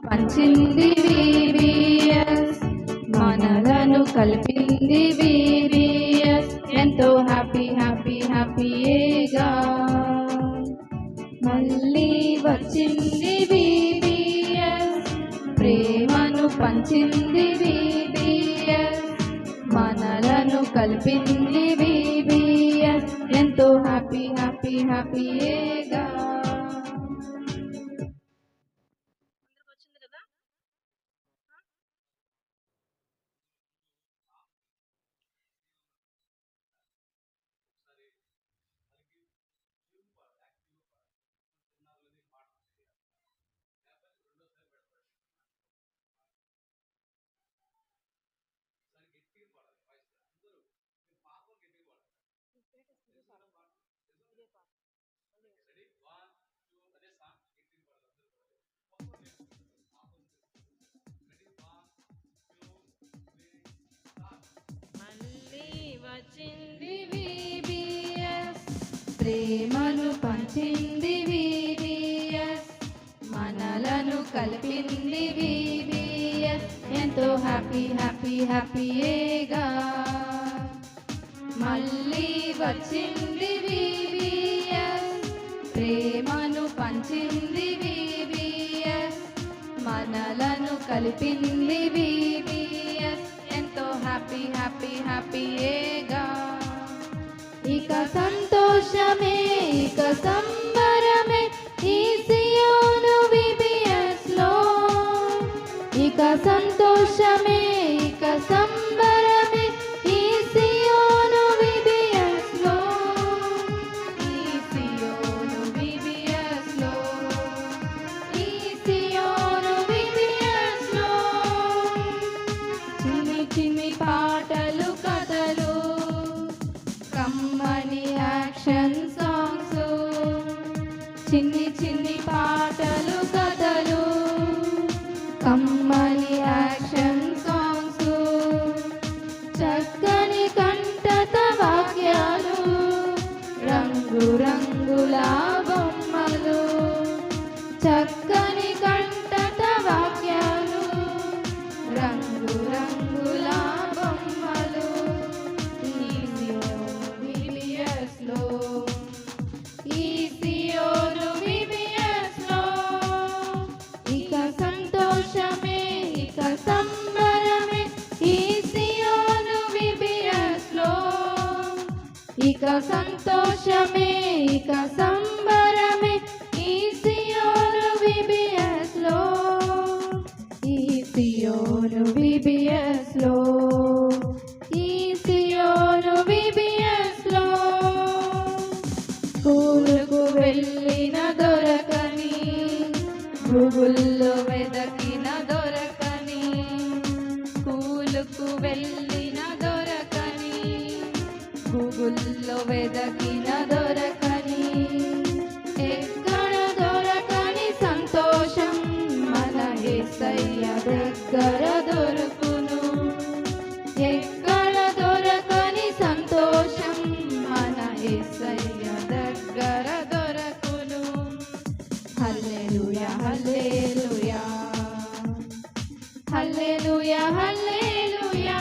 పంచింది VBS, మనలను కలిపింది VBS. ఎంతో హ్యాపీ హ్యాపీ హ్యాపీగా మళ్ళీ వచ్చింది VBS, ప్రేమను పంచింది VBS, మనలను కలిపింది VBS. ఎంతో హ్యాపీ హ్యాపీ హ్యాపీగా. వచ్చింది VBS, ప్రేమను పంచింది VBS, మనలను కలిపింది VBS. ఎంతో హ్యాపీ హ్యాపీ హ్యాపీగా మళ్ళీ వచ్చింది VBS, ప్రేమను పంచింది VBS, మనలను కలిపింది VBS. ఎంతో హ్యాపీ హ్యాపీ హ్యాపీగా. ఇక సంతోషమే ఇక సంబరమే ఈ సియోను VBS లో, ఇక సంతోషమే ఇక సంబరమే ఈ సియోను VBS లో, ఈ సియోను VBS లో, ఈ సియోను VBS లో. చిన్ని చిన్ని పాటలు కథలు కమ్మని యాక్షన్ సాంగ్స్, చిన్ని చిన్ని పాటలు కథలు కమ్మని యాక్షన్ సాంగ్స్, చక్కని కంఠత వాక్యాలు రంగు రంగుల బొమ్మలు, చక్కని కంఠత వాక్యాలు రంగు రంగుల బొమ్మలు. ఈ VBS లో, ఈ సియోను VBS లో, ఇక సంతోషమే ఇక సంబరమే ఈ సియోను VBS లో, ఇక సంతోషమే ఇక సంబరమే ఈ సియోను VBS లో, ఈ సియోను VBS లో, ఈ సియోను VBS లో. స్కూలుకు వెళ్ళిన దొరకని, గూగుల్లో వెదకిన దొరకని, స్కూలుకు వెళ్ళిన దొరకని, గూగుల్లో వెదకిన దొరకని, ఎక్కడ దొరకని సంతోషం మన యేసయ్య దగ్గర దొరుకును, ఎక్కడ దొరకని సంతోషం మన యేసయ్య దగ్గర దొరకును. హల్లెలూయా హల్లెలూయా హల్లెలూయా హల్లెలూయా.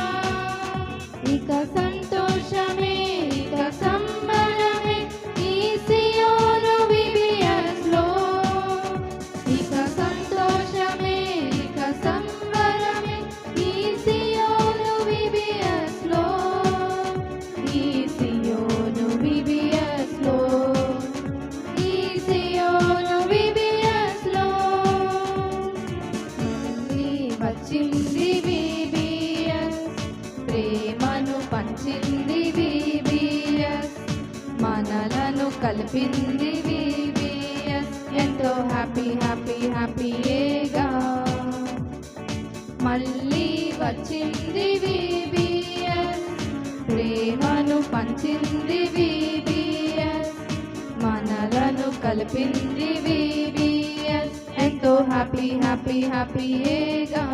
ఇక సంతోషమే ఇక సంబరమే ఈ సియోను VBS లో, ఇక సంతోషమే ఇక సంబరమే ఈ సియోను VBS లో, ఈ సియోను VBS లో, ఈ సియోను VBS లో. మళ్ళీ వచ్చింది VBS, ప్రేమను పంచింది VBS, మనలను కలిపింది VBS. ఎంతో హ్యాపీ హ్యాపీ హ్యాపీగా మళ్ళీ వచ్చింది VBS, ప్రేమను పంచింది VBS, మనలను కలిపింది VBS. ఎంతో హ్యాపీ హ్యాపీ హ్యాపీగా.